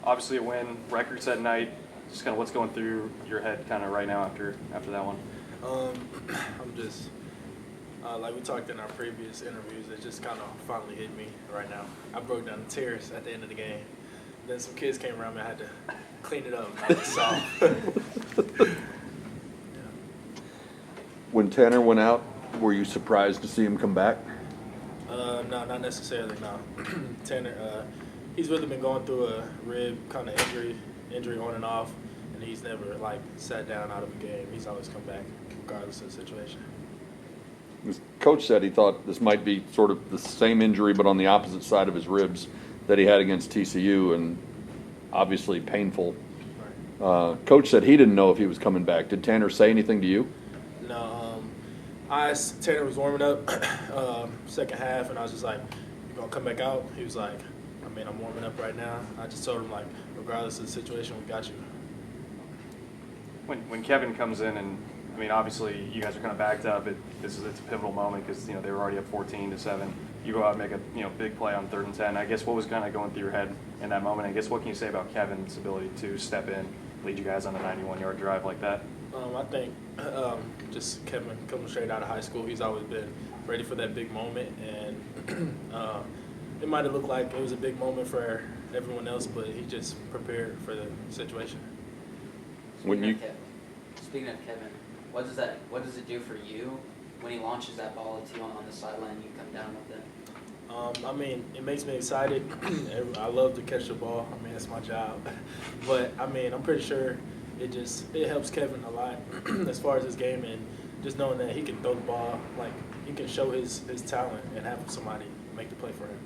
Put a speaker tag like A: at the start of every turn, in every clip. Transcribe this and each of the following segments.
A: Obviously a win, record set night. Just kind of what's going through your head kind of right now after that one?
B: I'm just, like we talked in our previous interviews, it just kind of finally hit me right now. I broke down the tears at the end of the game. Then some kids came around me, I had to clean it up. So,
C: When Tanner went out, were you surprised to see him come back?
B: no, not necessarily, no. Tanner, he's really been going through a rib kind of injury on and off, and he's never, like, sat down out of a game. He's always come back regardless of the situation.
C: His coach said he thought this might be sort of the same injury but on the opposite side of his ribs that he had against TCU, and obviously painful.
B: Right.
C: Coach said he didn't know if he was coming back. Did Tanner say anything to you?
B: No, Tanner was warming up second half, and I was just like, "You gonna come back out?" He was like, I'm warming up right now." I just told him, like, regardless of the situation, we got you.
A: When Kevin comes in, and I mean, obviously you guys are kind of backed up. It's a pivotal moment because they were already up 14-7. You go out and make a big play on 3rd and 10. I guess what was kind of going through your head in that moment? I guess what can you say about Kevin's ability to step in, lead you guys on a 91-yard drive like that?
B: I think just Kevin coming straight out of high school, he's always been ready for that big moment, and it might have looked like it was a big moment for everyone else, but he just prepared for the situation.
D: Speaking of Kevin, what does it do for you when he launches that ball at you on the sideline and you come down with it?
B: It makes me excited. I love to catch the ball. It's my job. But, I'm pretty sure it helps Kevin a lot as far as his game, and just knowing that he can throw the ball, like, he can show his talent and have somebody make the play for him.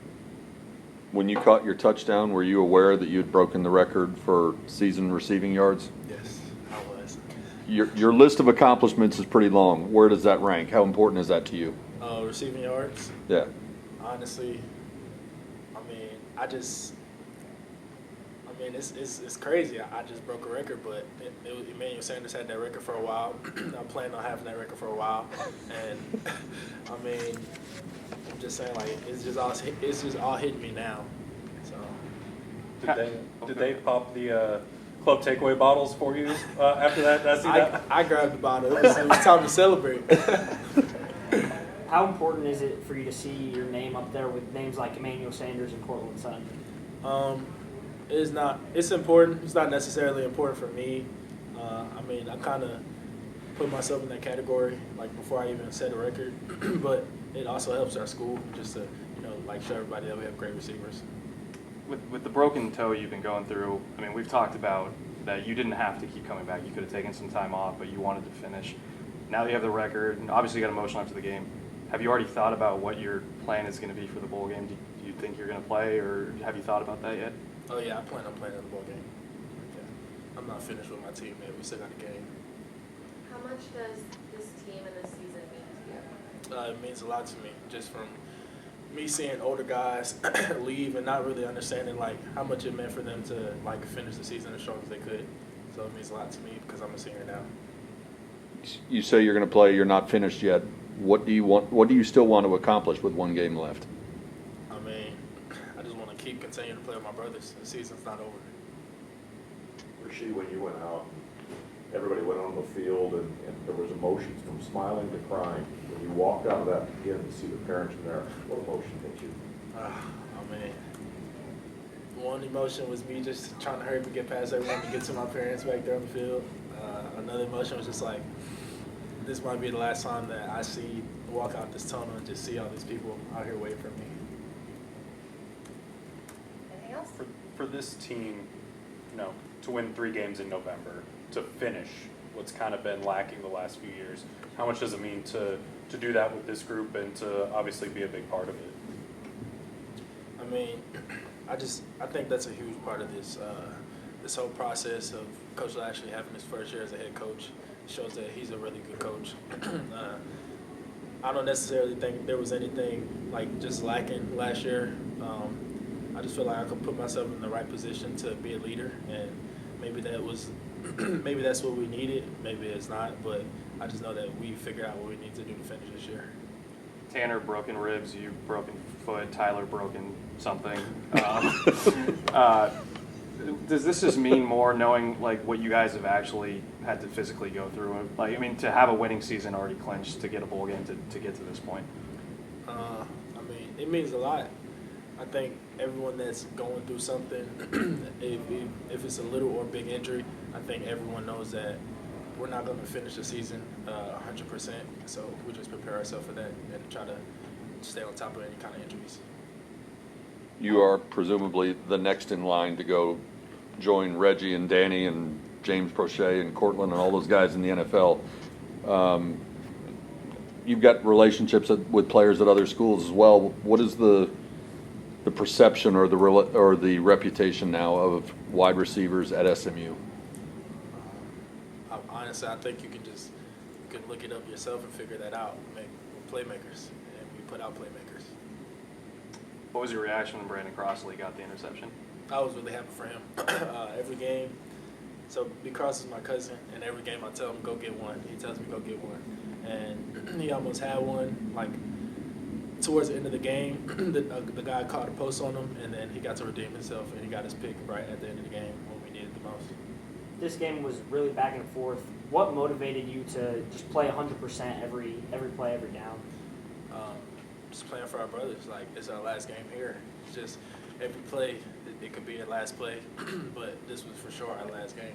C: When you caught your touchdown, were you aware that you had broken the record for season receiving yards?
B: Yes, I was.
C: Your list of accomplishments is pretty long. Where does that rank? How important is that to you?
B: Receiving yards?
C: Yeah.
B: Honestly, it's crazy. I just broke a record, but Emmanuel Sanders had that record for a while. I planned on having that record for a while, and I'm just saying, like, it's just all hitting me now. So
E: Did they pop the club takeaway bottles for you after that?
B: I grabbed the bottle. It was time to celebrate.
F: How important is it for you to see your name up there with names like Emmanuel Sanders and Cortland Sutton?
B: It's important. It's not necessarily important for me. I kind of put myself in that category, like, before I even set a record. But it also helps our school just to, show everybody that we have great receivers.
A: With the broken toe you've been going through, we've talked about that you didn't have to keep coming back. You could have taken some time off, but you wanted to finish. Now that you have the record, and obviously you got emotional after the game, have you already thought about what your plan is going to be for the bowl game? Do you think you're going to play, or have you thought about that yet?
B: Oh, yeah, I plan on playing in the bowl game. Yeah. I'm not finished with my team, man. We still got a game.
G: How much does this team and this season mean to you?
B: It means a lot to me, just from me seeing older guys leave and not really understanding, like, how much it meant for them to, like, finish the season as strong as they could. So it means a lot to me because I'm a senior now.
C: You say you're going to play. You're not finished yet. What do you want? What do you still want to accomplish with one game left?
B: I just want to keep continuing to play with my brothers. The season's not over.
H: Rashee, when you went out, everybody went on the field, and there was emotions from smiling to crying. When you walked out of that again to see the parents in there, what emotion hit you?
B: One emotion was me just trying to hurry up and get past everyone to get to my parents back there on the field. Another emotion was just like, this might be the last time that I walk out this tunnel and just see all these people out here waiting for me.
G: Anything else?
E: For this team, to win 3 games in November, to finish what's kind of been lacking the last few years, how much does it mean to do that with this group and to obviously be a big part of it?
B: I think that's a huge part of this whole process of Coach Lashley having his first year as a head coach. Shows that he's a really good coach. I don't necessarily think there was anything, like, just lacking last year. I just feel like I could put myself in the right position to be a leader, and maybe that's what we needed. Maybe it's not, but I just know that we figured out what we need to do to finish this year.
A: Tanner, broken ribs, you broken foot, Tyler, broken something. Does this just mean more knowing like what you guys have actually had to physically go through? Like, I mean, to have a winning season already clinched, to get a bowl game, to get to this point.
B: I mean, it means a lot. I think everyone that's going through something, if it's a little or big injury, I think everyone knows that we're not going to finish the season 100%. So we just prepare ourselves for that and try to stay on top of any kind of injuries.
C: You are presumably the next in line to go join Reggie and Danny and James Prochet and Cortland and all those guys in the NFL. You've got relationships with players at other schools as well. What is the perception or the reputation now of wide receivers at SMU?
B: Honestly, I think you can look it up yourself and figure that out. We're playmakers, and we put out playmakers.
A: What was your reaction when Brandon Crossley got the interception?
B: I was really happy for him. Every game, so B. Cross is my cousin, and every game I tell him, go get one. He tells me, go get one. And he almost had one, like, towards the end of the game. The guy caught a post on him, and then he got to redeem himself, and he got his pick right at the end of the game when we needed the most.
F: This game was really back and forth. What motivated you to just play 100% every play, every down?
B: Just playing for our brothers. Like, it's our last game here. It's just every play, it could be our last play, but this was for sure our last game.